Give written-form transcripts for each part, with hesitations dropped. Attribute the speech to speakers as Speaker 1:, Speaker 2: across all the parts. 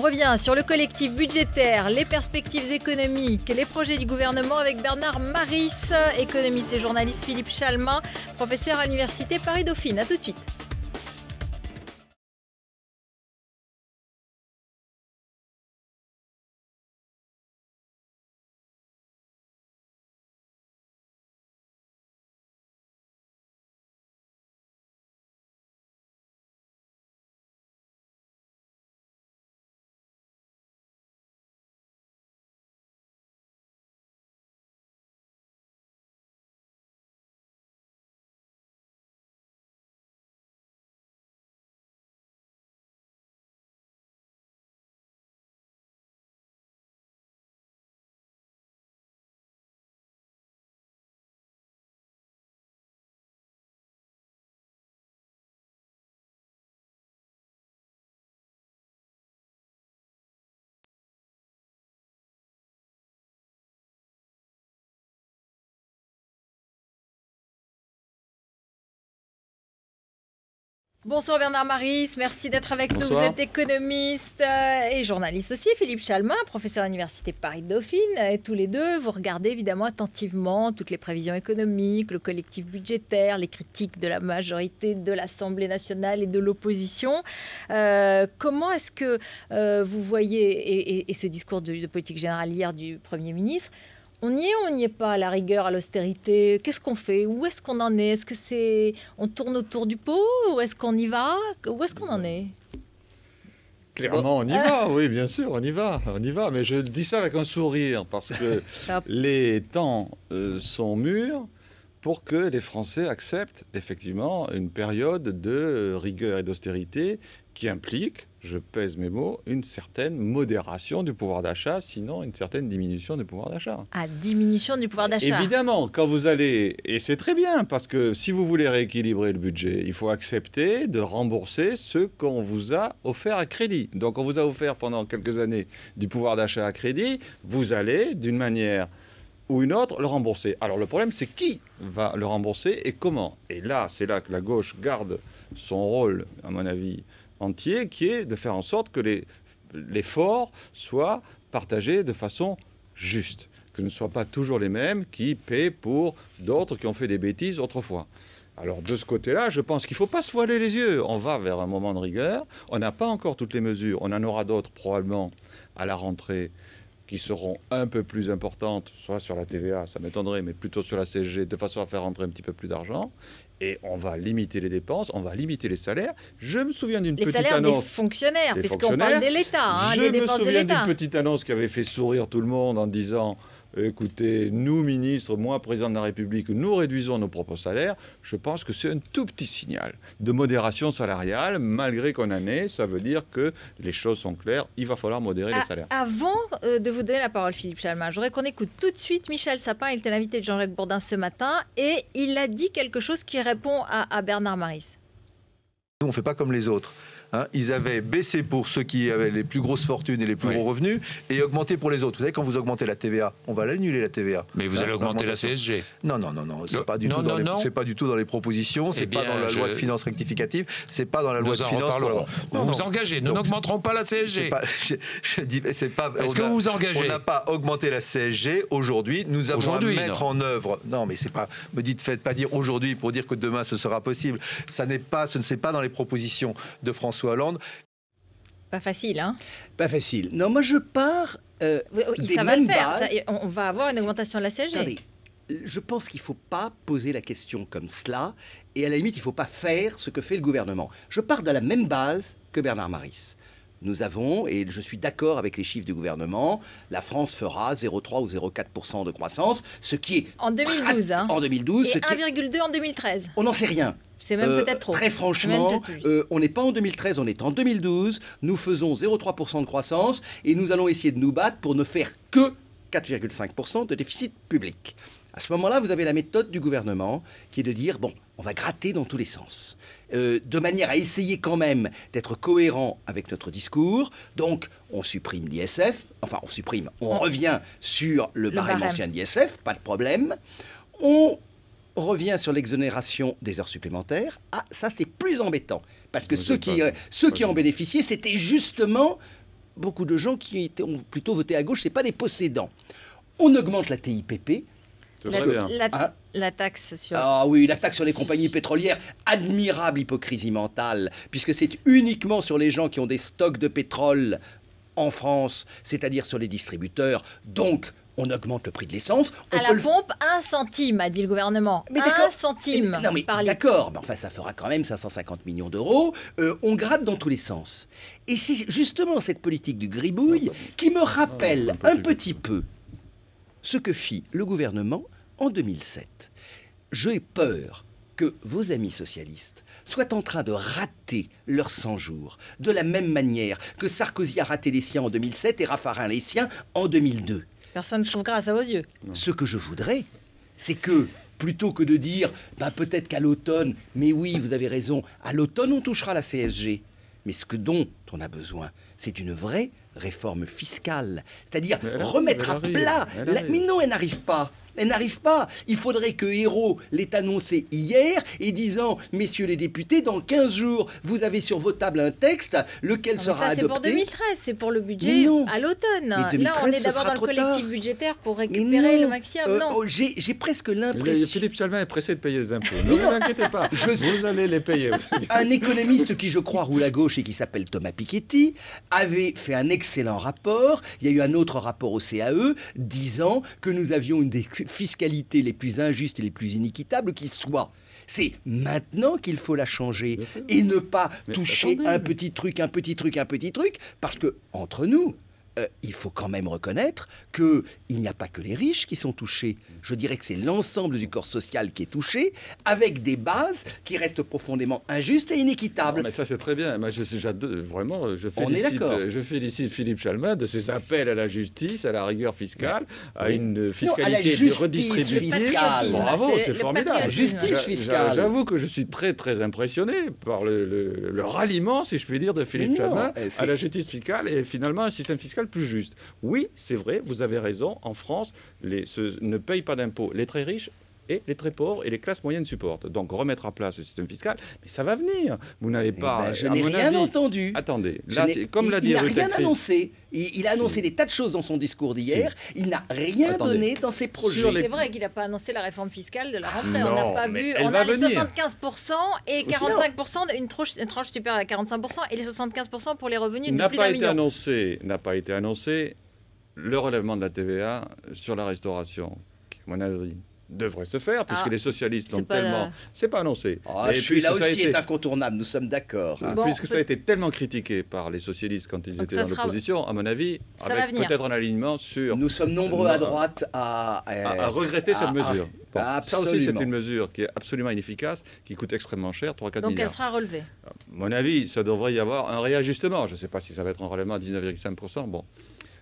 Speaker 1: On revient sur le collectif budgétaire, les perspectives économiques, les projets du gouvernement avec Bernard Maris, économiste et journaliste Philippe Chalmin, professeur à l'Université Paris-Dauphine. A tout de suite. Bonsoir Bernard Maris, merci d'être avec nous. Vous êtes économiste et journaliste aussi. Philippe Chalmin, professeur à l'Université Paris-Dauphine. Et tous les deux, vous regardez évidemment attentivement toutes les prévisions économiques, le collectif budgétaire, les critiques de la majorité de l'Assemblée nationale et de l'opposition. Comment est-ce que vous voyez, et ce discours de politique générale hier du Premier ministre, on y est ou on n'y est pas à la rigueur, à l'austérité? Qu'est-ce qu'on fait? Où est-ce qu'on en est? Est-ce que on tourne autour du pot? Ou est-ce qu'on y va? Où est-ce qu'on en est?
Speaker 2: Clairement, on y va, oui, bien sûr, on y va. Mais je dis ça avec un sourire, parce que les temps sont mûrs pour que les Français acceptent effectivement une période de rigueur et d'austérité qui implique, je pèse mes mots, une certaine modération du pouvoir d'achat, sinon une certaine diminution du pouvoir d'achat.
Speaker 1: Ah, diminution du pouvoir d'achat.
Speaker 2: Évidemment, quand vous allez, et c'est très bien, parce que si vous voulez rééquilibrer le budget, il faut accepter de rembourser ce qu'on vous a offert à crédit. Donc on vous a offert pendant quelques années du pouvoir d'achat à crédit, vous allez, d'une manière ou une autre, le rembourser. Alors le problème, c'est qui va le rembourser et comment. Et là, c'est là que la gauche garde son rôle, à mon avis, entier, qui est de faire en sorte que l'effort soit partagé de façon juste. Que ce ne soient pas toujours les mêmes qui paient pour d'autres qui ont fait des bêtises autrefois. Alors de ce côté-là, je pense qu'il ne faut pas se voiler les yeux. On va vers un moment de rigueur. On n'a pas encore toutes les mesures. On en aura d'autres probablement à la rentrée qui seront un peu plus importantes, soit sur la TVA, ça m'étonnerait, mais plutôt sur la CSG, de façon à faire rentrer un petit peu plus d'argent. Et on va limiter les dépenses, on va limiter les salaires. Je me souviens d'une petite annonce...
Speaker 1: Les salaires des fonctionnaires, puisqu'on parle de l'État, les dépenses de l'État.
Speaker 2: Je me souviens d'une petite annonce qui avait fait sourire tout le monde en disant... Écoutez, nous, ministres, moi, président de la République, nous réduisons nos propres salaires. Je pense que c'est un tout petit signal de modération salariale. Malgré qu'on en ait, ça veut dire que les choses sont claires. Il va falloir modérer les salaires.
Speaker 1: Avant de vous donner la parole, Philippe Chalmin, je voudrais qu'on écoute tout de suite Michel Sapin. Il était l'invité de Jean-Jacques Bourdin ce matin et il a dit quelque chose qui répond à Bernard Maris.
Speaker 3: Nous, on ne fait pas comme les autres. Ils avaient baissé pour ceux qui avaient les plus grosses fortunes et les plus gros revenus et augmenté pour les autres. Vous savez, quand vous augmentez la TVA, on va l'annuler la TVA.
Speaker 4: Mais vous allez augmenter la CSG.
Speaker 3: Non. C'est pas du tout dans les propositions. C'est pas dans la loi de finances rectificative. C'est pas dans la loi de finances.
Speaker 4: Vous vous engagez. Nous n'augmenterons pas la CSG. Est-ce que vous vous engagez?
Speaker 3: On n'a pas augmenté la CSG aujourd'hui. Nous avons à mettre en œuvre. Non, mais c'est pas. Faites pas dire aujourd'hui pour dire que demain ce sera possible. Ce n'est pas dans les propositions de François Hollande.
Speaker 1: Pas facile, hein?
Speaker 5: Pas facile. Non, moi je pars des mêmes bases.
Speaker 1: On va avoir une augmentation de la CSG.
Speaker 5: Attendez, je pense qu'il ne faut pas poser la question comme cela, et à la limite, il ne faut pas faire ce que fait le gouvernement. Je pars de la même base que Bernard Maris. Nous avons, et je suis d'accord avec les chiffres du gouvernement, la France fera 0,3 ou 0,4% de croissance, ce qui est...
Speaker 1: En 2012, hein.
Speaker 5: En 2012.
Speaker 1: Et 1,2 en 2013.
Speaker 5: On n'en sait rien.
Speaker 1: C'est même peut-être trop.
Speaker 5: Très franchement, on n'est pas en 2013, on est en 2012. Nous faisons 0,3% de croissance et nous allons essayer de nous battre pour ne faire que 4,5% de déficit public. À ce moment-là, vous avez la méthode du gouvernement qui est de dire, bon, on va gratter dans tous les sens. De manière à essayer quand même d'être cohérent avec notre discours. Donc, on supprime l'ISF. Enfin, on revient sur le barème ancien de l'ISF, pas de problème. On revient sur l'exonération des heures supplémentaires. Ah, ça, c'est plus embêtant. Parce que ceux qui en bénéficiaient, c'était justement beaucoup de gens qui ont plutôt voté à gauche, ce n'est pas des possédants. On augmente la TIPP.
Speaker 1: La taxe sur...
Speaker 5: Ah oui, la taxe sur les compagnies pétrolières, admirable hypocrisie mentale, puisque c'est uniquement sur les gens qui ont des stocks de pétrole en France, c'est-à-dire sur les distributeurs. Donc, on augmente le prix de l'essence.
Speaker 1: À la pompe, 1 centime, a dit le gouvernement.
Speaker 5: Mais
Speaker 1: 1 centime.
Speaker 5: Non, mais d'accord, mais enfin, ça fera quand même 550 millions d'euros. On gratte dans tous les sens. Et c'est justement cette politique du gribouille qui me rappelle un petit peu ce que fit le gouvernement en 2007. J'ai peur que vos amis socialistes soient en train de rater leurs 100 jours, de la même manière que Sarkozy a raté les siens en 2007 et Raffarin les siens en 2002.
Speaker 1: Personne ne trouve grâce à vos yeux.
Speaker 5: Ce que je voudrais, c'est que, plutôt que de dire, peut-être qu'à l'automne, mais oui, vous avez raison, à l'automne, on touchera la CSG. Mais dont on a besoin, c'est une vraie réforme fiscale. C'est-à-dire remettre à plat... Mais non, elle n'arrive pas. Elle n'arrive pas. Il faudrait que Hérault l'ait annoncé hier et disant, messieurs les députés, dans 15 jours, vous avez sur vos tables un texte, lequel sera adopté.
Speaker 1: C'est pour 2013, c'est pour le budget à l'automne. Là, on est d'abord dans le collectif budgétaire pour récupérer le maximum.
Speaker 5: J'ai presque l'impression...
Speaker 2: Philippe Chalmin est pressé de payer les impôts. Ne vous inquiétez pas, vous allez les payer.
Speaker 5: Un économiste qui, je crois, roule à gauche et qui s'appelle Thomas Piketty, avait fait un excellent rapport. Il y a eu un autre rapport au CAE disant que nous avions une des fiscalités les plus injustes et les plus inéquitables qui soient. C'est maintenant qu'il faut la changer et ne pas toucher un petit truc, parce que, entre nous, il faut quand même reconnaître qu'il n'y a pas que les riches qui sont touchés. Je dirais que c'est l'ensemble du corps social qui est touché, avec des bases qui restent profondément injustes et inéquitables.
Speaker 2: Non, mais ça, c'est très bien. Moi, vraiment, je félicite Philippe Chalmin de ses appels à la justice, à la rigueur fiscale, à une fiscalité redistributive. Bravo, c'est formidable.
Speaker 5: Justice fiscale.
Speaker 2: J'avoue que je suis très, très impressionné par le ralliement, si je puis dire, de Philippe Chalmin à la justice fiscale et finalement un système fiscal plus juste. Oui, c'est vrai, vous avez raison, en France, ne payent pas d'impôts les très riches et les très pauvres et les classes moyennes supportent. Donc remettre à plat ce système fiscal, mais ça va venir. Vous n'avez pas...
Speaker 5: je n'ai rien entendu.
Speaker 2: Attendez, là, comme l'a dit...
Speaker 5: Il n'a rien annoncé. Il a annoncé des tas de choses dans son discours d'hier. Il n'a rien donné dans ses projets.
Speaker 1: C'est vrai qu'il n'a pas annoncé la réforme fiscale de la rentrée. On n'a pas vu... On a les 75% et 45%, une tranche supérieure à 45% et les 75% pour les revenus de plus d'un million.
Speaker 2: N'a pas été annoncé le relèvement de la TVA sur la restauration, qui, à mon avis, devrait se faire, puisque les socialistes l'ont tellement... C'est pas annoncé.
Speaker 5: Et puis là aussi est incontournable, nous sommes d'accord.
Speaker 2: Puisque ça a été tellement critiqué par les socialistes quand ils étaient dans l'opposition, à mon avis, avec peut-être un alignement sur...
Speaker 5: Nous sommes nombreux à droite à
Speaker 2: regretter cette mesure. Ça aussi, c'est une mesure qui est absolument inefficace, qui coûte extrêmement cher, 3-4 milliards.
Speaker 1: Donc elle sera relevée.
Speaker 2: À mon avis, ça devrait y avoir un réajustement. Je ne sais pas si ça va être un relèvement à 19,5%. Bon.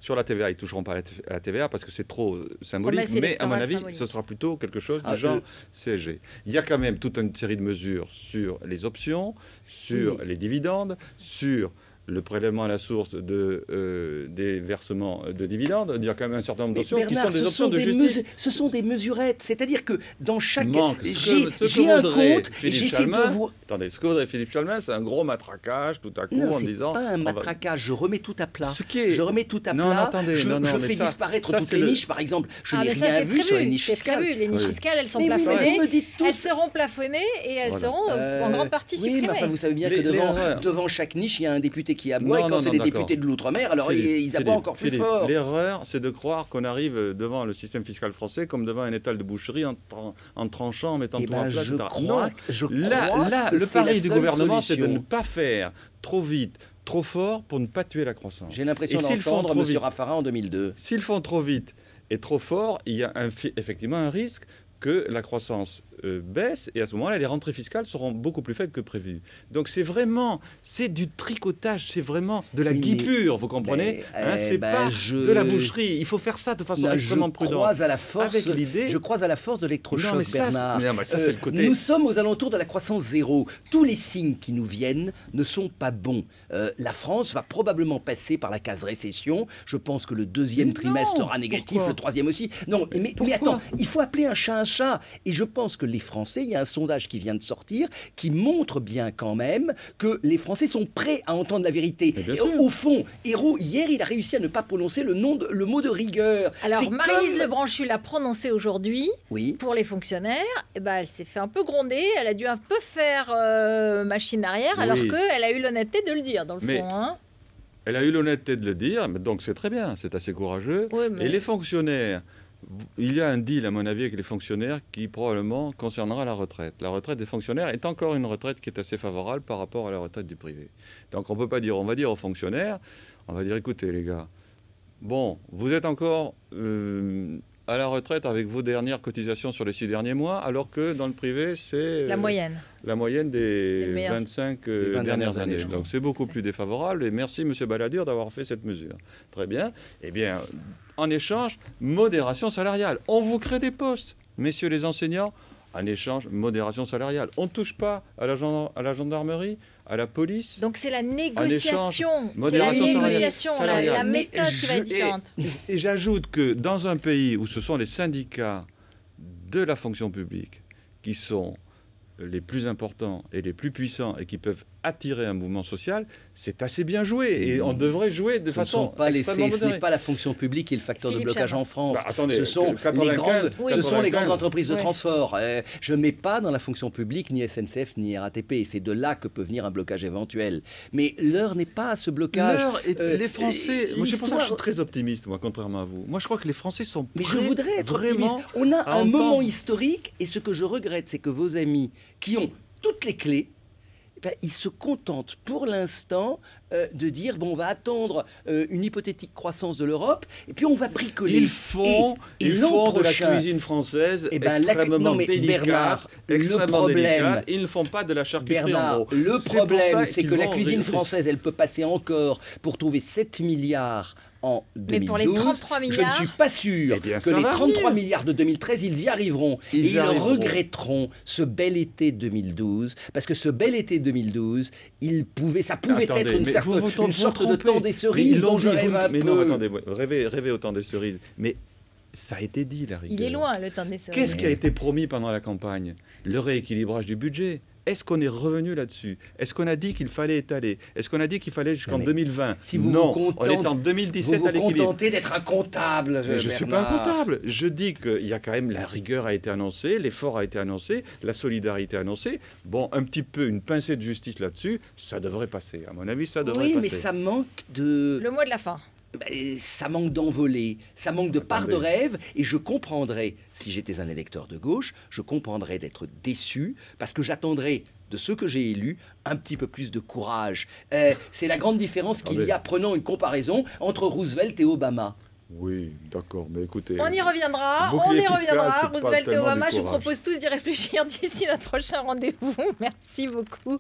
Speaker 2: Sur la TVA, ils ne toucheront pas à la TVA parce que c'est trop symbolique, mais à mon avis, ce sera plutôt quelque chose du genre CSG. Il y a quand même toute une série de mesures sur les options, sur les dividendes, sur le prélèvement à la source des versements de dividendes. Il y a quand même un certain nombre d'options qui sont des options de justice.
Speaker 5: Ce sont des mesurettes, c'est-à-dire que dans chaque... J'ai un compte et j'essaie de vous...
Speaker 2: Attendez, ce que voudrait Philippe Chalmin, c'est un gros matraquage tout à coup en disant...
Speaker 5: Non, c'est pas un matraquage, je remets tout à plat. Je remets tout à plat, je fais disparaître toutes les niches, par exemple. Je n'ai rien vu sur les niches fiscales.
Speaker 1: Les niches fiscales, elles sont plafonnées. Elles seront plafonnées et elles seront en grande partie supprimées.
Speaker 5: Oui, mais enfin, vous savez bien que devant chaque niche, il y a un député qui aboie, et quand c'est des députés de l'outre-mer, alors ils aboient encore plus fort.
Speaker 2: L'erreur, c'est de croire qu'on arrive devant le système fiscal français comme devant un étal de boucherie en tranchant, en mettant tout en place, etc. Là, le pari du gouvernement, c'est de ne pas faire trop vite, trop fort pour ne pas tuer la croissance.
Speaker 5: J'ai l'impression d'entendre M. Raffarin en 2002.
Speaker 2: S'ils font trop vite et trop fort, il y a effectivement un risque que la croissance baisse et à ce moment-là, les rentrées fiscales seront beaucoup plus faibles que prévu. Donc c'est du tricotage, c'est vraiment de la guipure, vous comprenez c'est pas de la boucherie. Il faut faire ça de façon extrêmement prudente.
Speaker 5: Je croise à la force de l'électrochoc, Bernard.
Speaker 2: Ça, c'est le côté...
Speaker 5: Nous sommes aux alentours de la croissance zéro. Tous les signes qui nous viennent ne sont pas bons. La France va probablement passer par la case récession. Je pense que le deuxième trimestre sera négatif, le troisième aussi. Non, mais attends, il faut appeler un chat un chat. Et je pense que que les Français, il y a un sondage qui vient de sortir qui montre bien quand même que les Français sont prêts à entendre la vérité. Et au fond, Hérault, hier, il a réussi à ne pas prononcer le mot de rigueur.
Speaker 1: Alors, Maryse Lebranchu l'a prononcé aujourd'hui pour les fonctionnaires. Et ben, elle s'est fait un peu gronder. Elle a dû un peu faire machine arrière, alors qu'elle a eu l'honnêteté de le dire, dans le fond. Hein.
Speaker 2: Elle a eu l'honnêteté de le dire, donc c'est très bien, c'est assez courageux.
Speaker 1: Oui, mais...
Speaker 2: Et les fonctionnaires, il y a un deal, à mon avis, avec les fonctionnaires qui probablement concernera la retraite. La retraite des fonctionnaires est encore une retraite qui est assez favorable par rapport à la retraite du privé. Donc on peut pas dire, on va dire aux fonctionnaires, on va dire, écoutez les gars, bon, vous êtes encore à la retraite avec vos dernières cotisations sur les 6 derniers mois, alors que dans le privé, c'est
Speaker 1: la moyenne.
Speaker 2: La moyenne des 25 dernières années. Donc c'est beaucoup plus défavorable. Et merci, M. Balladur, d'avoir fait cette mesure. Très bien. Eh bien, en échange, modération salariale. On vous crée des postes, messieurs les enseignants. En échange, modération salariale. On ne touche pas à la gendarmerie, à la police.
Speaker 1: Donc c'est la négociation.
Speaker 2: Salariale.
Speaker 1: La méthode qui va être différente.
Speaker 2: Et j'ajoute que dans un pays où ce sont les syndicats de la fonction publique qui sont les plus importants et les plus puissants et qui peuvent attirer un mouvement social, c'est assez bien joué. Et on devrait jouer de façon extrêmement modérée.
Speaker 5: Ce n'est pas la fonction publique qui est le facteur de blocage en France.
Speaker 2: Attendez,
Speaker 5: ce sont les grandes entreprises de transport. Je ne mets pas dans la fonction publique ni SNCF ni RATP. C'est de là que peut venir un blocage éventuel. Mais l'heure n'est pas à ce blocage.
Speaker 2: Les Français... C'est pour ça que je suis très optimiste, moi, contrairement à vous. Moi, je crois que les Français sont prêts.
Speaker 5: Mais je voudrais être optimiste. On a un moment historique, et ce que je regrette, c'est que vos amis qui ont toutes les clés, ils se contentent pour l'instant de dire bon, on va attendre une hypothétique croissance de l'Europe et puis on va bricoler.
Speaker 2: Ils font de la cuisine française extrêmement délicate, extrêmement délicate. Ils ne font pas de la charcuterie en gros.
Speaker 5: Le problème, c'est que la cuisine française, elle peut passer encore pour trouver 7 milliards en 2012. Mais pour les 33 milliards, je ne suis pas sûr que les 33 milliards de 2013, ils y arriveront. Ils regretteront ce bel été 2012, parce que ce bel été 2012, ça pouvait être une sorte de temps des cerises dont je rêve un peu.
Speaker 2: Mais non, attendez, rêvez au temps des cerises. Mais ça a été dit, la rigueur.
Speaker 1: Il est loin, le temps des cerises.
Speaker 2: Qu'est-ce qui a été promis pendant la campagne? Le rééquilibrage du budget. Est-ce qu'on est revenu là-dessus? Est-ce qu'on a dit qu'il fallait étaler? Est-ce qu'on a dit qu'il fallait jusqu'en 2020?
Speaker 5: Non,
Speaker 2: on est en 2017 à l'équilibre.
Speaker 5: Vous vous contentez d'être un comptable,
Speaker 2: je ne suis pas un comptable. Je dis qu'il y a quand même la rigueur a été annoncée, l'effort a été annoncé, la solidarité annoncée. Bon, un petit peu, une pincée de justice là-dessus, ça devrait passer. À mon avis, ça devrait passer.
Speaker 5: Oui, mais ça manque de...
Speaker 1: Le mot de la fin.
Speaker 5: Ça manque d'envolée, ça manque de part de rêve, et je comprendrais, si j'étais un électeur de gauche, je comprendrais d'être déçu, parce que j'attendrais de ceux que j'ai élus un petit peu plus de courage. C'est la grande différence qu'il y a, prenons une comparaison, entre Roosevelt et Obama.
Speaker 2: Oui, d'accord, mais écoutez...
Speaker 1: On y reviendra, Roosevelt et Obama, je vous propose tous d'y réfléchir d'ici notre prochain rendez-vous. Merci beaucoup.